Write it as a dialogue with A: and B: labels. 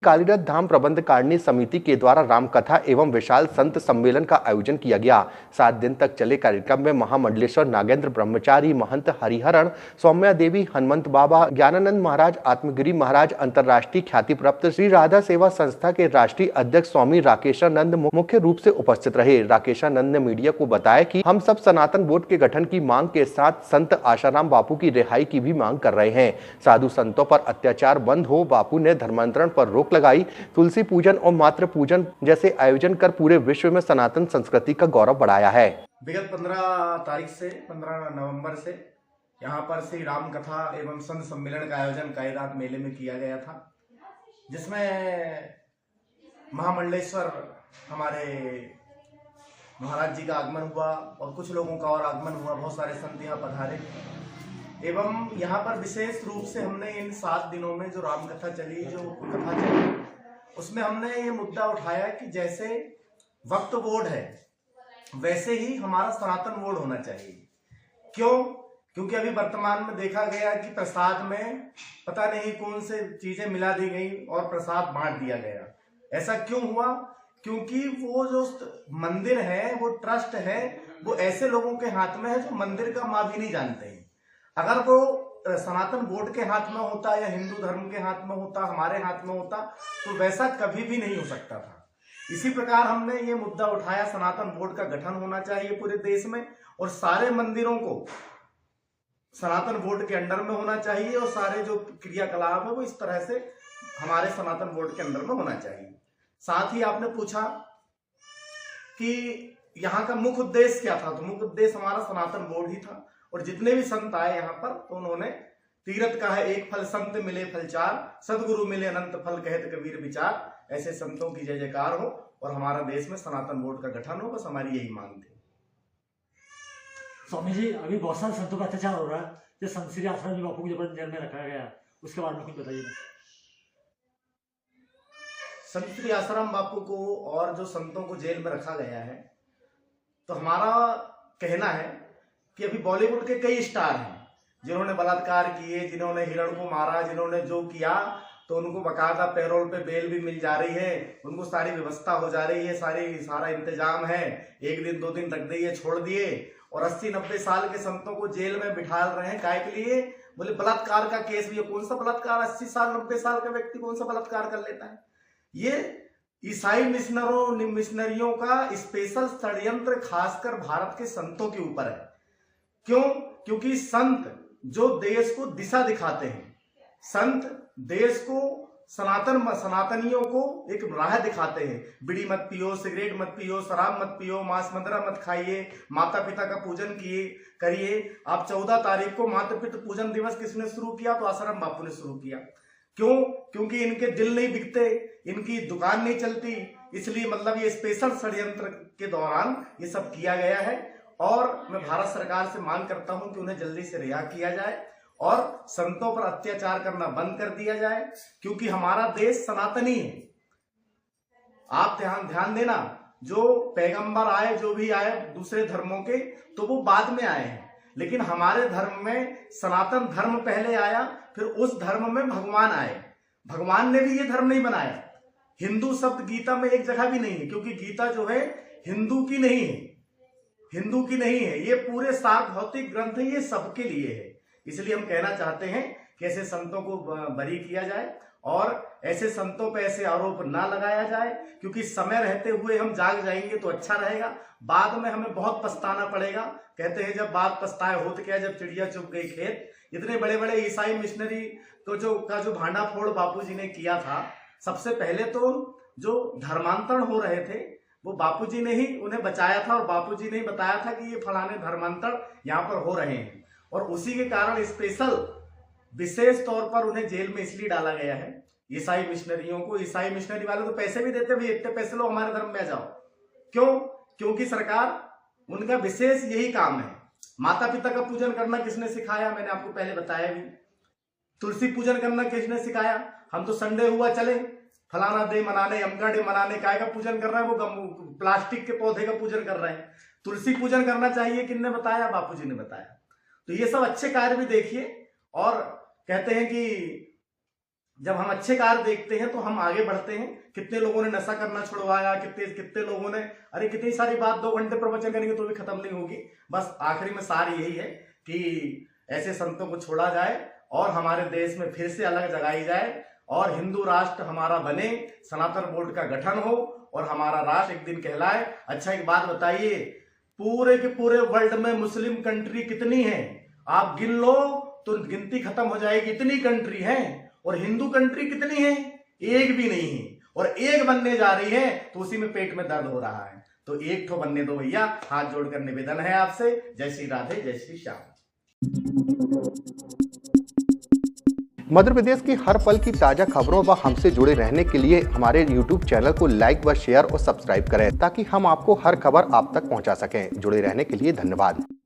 A: कालीरथ धाम प्रबंध कारिणी समिति के द्वारा रामकथा एवं विशाल संत सम्मेलन का आयोजन किया गया। 7 दिन तक चले कार्यक्रम में महामंडलेश्वर नागेंद्र ब्रह्मचारी, महंत हरिहरण, सौम्या देवी, हनुमंत बाबा, ज्ञानानंद महाराज, आत्मगिरी महाराज, अंतर्राष्ट्रीय ख्याति प्राप्त श्री राधा सेवा संस्था के राष्ट्रीय अध्यक्ष स्वामी राकेशानंद मुख्य रूप से उपस्थित रहे। राकेशानंद ने मीडिया को बताया कि हम सब सनातन बोर्ड के गठन की मांग के साथ संत आशाराम बापू की रिहाई की भी मांग कर रहे हैं। साधु संतों पर अत्याचार बंद हो, बापू ने धर्मांतरण पर रोक लगाई, तुलसी पूजन और मातृ पूजन जैसे आयोजन कर पूरे विश्व में सनातन संस्कृति का गौरव बढ़ाया है।
B: विगत 15 तारीख से 15 नवंबर से यहाँ पर श्री राम कथा एवं संत सम्मेलन का आयोजन कायरात मेले में किया गया था, जिसमें महामंडलेश्वर हमारे महाराज जी का आगमन हुआ और कुछ लोगों का और आगमन हुआ। बहुत सारे संत यहाँ पधारे एवं यहाँ पर विशेष रूप से हमने इन 7 दिनों में जो राम कथा चली, जो कथा चली, उसमें हमने ये मुद्दा उठाया कि जैसे वक्फ बोर्ड है वैसे ही हमारा सनातन बोर्ड होना चाहिए। क्यों? क्योंकि अभी वर्तमान में देखा गया कि प्रसाद में पता नहीं कौन से चीजें मिला दी गई और प्रसाद बांट दिया गया। ऐसा क्यों हुआ? क्योंकि वो जो मंदिर है, वो ट्रस्ट है, वो ऐसे लोगों के हाथ में है जो मंदिर का माँ भी नहीं जानते हैं। अगर वो सनातन बोर्ड के हाथ में होता या हिंदू धर्म के हाथ में होता, हमारे हाथ में होता, तो वैसा कभी भी नहीं हो सकता था। इसी प्रकार हमने ये मुद्दा उठाया, सनातन बोर्ड का गठन होना चाहिए पूरे देश में और सारे मंदिरों को सनातन बोर्ड के अंडर में होना चाहिए और सारे जो क्रियाकलाप है वो इस तरह से हमारे सनातन बोर्ड के अंडर में होना चाहिए। साथ ही आपने पूछा कि यहाँ का मुख्य उद्देश्य क्या था, तो मुख्य उद्देश्य हमारा सनातन बोर्ड ही था। और जितने भी संत आए यहाँ पर तो उन्होंने तीरथ का है एक फल, संत मिले फल चार, सदगुरु मिले अनंत फल, कहत कबीर विचार। ऐसे संतों की जय जयकार हो और हमारा देश में सनातन बोर्ड का गठन हो, बस हमारी यही मांग थी।
C: स्वामी जी, अभी बहुत सारे संतों का अत्याचार हो रहा है, जो संत श्री आश्रम बापू को जबरदस्त जेल में रखा गया, उसके बारे में कुछ बताइए।
B: संत श्री आश्रम बापू को और जो संतों को जेल में रखा गया है, तो हमारा कहना है कि अभी बॉलीवुड के कई स्टार हैं जिन्होंने बलात्कार किए, जिन्होंने हिरण को मारा, जिन्होंने जो किया, तो उनको बकायदा पैरोल पे बेल भी मिल जा रही है, उनको सारी व्यवस्था हो जा रही है, सारा इंतजाम है। 1 दिन 2 दिन रख दिए, छोड़ दिए और 80-90 साल के संतों को जेल में बिठा रहे हैं। काय के लिए? बोले बलात्कार का केस भी है। कौन सा बलात्कार? 80 साल 90 साल का व्यक्ति कौन सा बलात्कार कर लेता है? ये ईसाई मिशनरियों का स्पेशल षड्यंत्र खासकर भारत के संतों के ऊपर है। क्यों? क्योंकि संत जो देश को दिशा दिखाते हैं, संत देश को सनातनियों को एक राह दिखाते हैं। बीड़ी मत पियो, सिगरेट मत पियो, शराब मत पियो, मांस मदिरा मत खाइए, माता पिता का पूजन करिए। आप 14 तारीख को माता पिता पूजन दिवस किसने शुरू किया? तो आश्रम बापू ने शुरू किया। क्यों? क्योंकि इनके दिल नहीं बिकते, इनकी दुकान नहीं चलती, इसलिए मतलब ये स्पेशल षड्यंत्र के दौरान ये सब किया गया है। और मैं भारत सरकार से मांग करता हूं कि उन्हें जल्दी से रिहा किया जाए और संतों पर अत्याचार करना बंद कर दिया जाए, क्योंकि हमारा देश सनातनी है। आप ध्यान देना, जो पैगंबर आए, जो भी आए दूसरे धर्मों के, तो वो बाद में आए हैं, लेकिन हमारे धर्म में सनातन धर्म पहले आया, फिर उस धर्म में भगवान आए। भगवान ने भी ये धर्म नहीं बनाया। हिंदू शब्द गीता में एक जगह भी नहीं है, क्योंकि गीता जो है हिंदू की नहीं है, ये पूरे सार भौतिक ग्रंथ है, ये सबके लिए है। इसलिए हम कहना चाहते हैं कि ऐसे संतों को बरी किया जाए और ऐसे संतों पे ऐसे आरोप ना लगाया जाए, क्योंकि समय रहते हुए हम जाग जाएंगे तो अच्छा रहेगा, बाद में हमें बहुत पछताना पड़ेगा। कहते हैं जब बात पछताए होत क्या, जब चिड़िया चुग गई खेत। इतने बड़े बड़े ईसाई मिशनरी को जो भांडा फोड़ बापूजी ने किया था, सबसे पहले तो जो धर्मांतरण हो रहे थे वो बापूजी ने ही उन्हें बचाया था और बापूजी ने ही बताया था कि ये फलाने धर्मांतरण यहाँ पर हो रहे हैं, और उसी के कारण स्पेशल विशेष तौर पर उन्हें जेल में इसलिए डाला गया है। ईसाई मिशनरियों को, ईसाई मिशनरी वाले तो पैसे भी देते, भाई इतने पैसे लो हमारे धर्म में आ जाओ। क्यों? क्योंकि सरकार, उनका विशेष यही काम है। माता पिता का पूजन करना किसने सिखाया? मैंने आपको पहले बताया भी। तुलसी पूजन करना किसने सिखाया? हम तो संडे हुआ चले, फलाना डे मनाने, अमका डे मनाने, काय का पूजन कर रहे हैं? वो प्लास्टिक के पौधे का पूजन कर रहे हैं। तुलसी पूजन करना चाहिए, किसने बताया? बापूजी ने बताया। तो ये सब अच्छे कार्य भी देखिए, और कहते हैं कि जब हम अच्छे कार्य देखते हैं तो हम आगे बढ़ते हैं। कितने लोगों ने नशा करना छुड़वाया, कितने लोगों ने, अरे कितनी सारी बात 2 घंटे प्रवचन करेंगे तो भी खत्म नहीं होगी। बस आखिरी में सार यही है कि ऐसे संतों को छोड़ा जाए और हमारे देश में फिर से अलग जगाई जाए, और हिंदू राष्ट्र हमारा बने, सनातन बोर्ड का गठन हो और हमारा राष्ट्र एक दिन कहलाए। अच्छा, एक बात बताइए, पूरे के पूरे वर्ल्ड में मुस्लिम कंट्री कितनी है? आप गिन लो तो गिनती खत्म हो जाएगी, इतनी कंट्री है। और हिंदू कंट्री कितनी है? एक भी नहीं है। और एक बनने जा रही है तो उसी में पेट में दर्द हो रहा है। तो एक ठो बनने दो भैया, हाथ जोड़कर निवेदन है आपसे। जय श्री राधे, जय श्री श्याम।
A: मध्य प्रदेश की हर पल की ताजा खबरों व हमसे जुड़े रहने के लिए हमारे YouTube चैनल को लाइक व शेयर और सब्सक्राइब करें, ताकि हम आपको हर खबर आप तक पहुंचा सकें। जुड़े रहने के लिए धन्यवाद।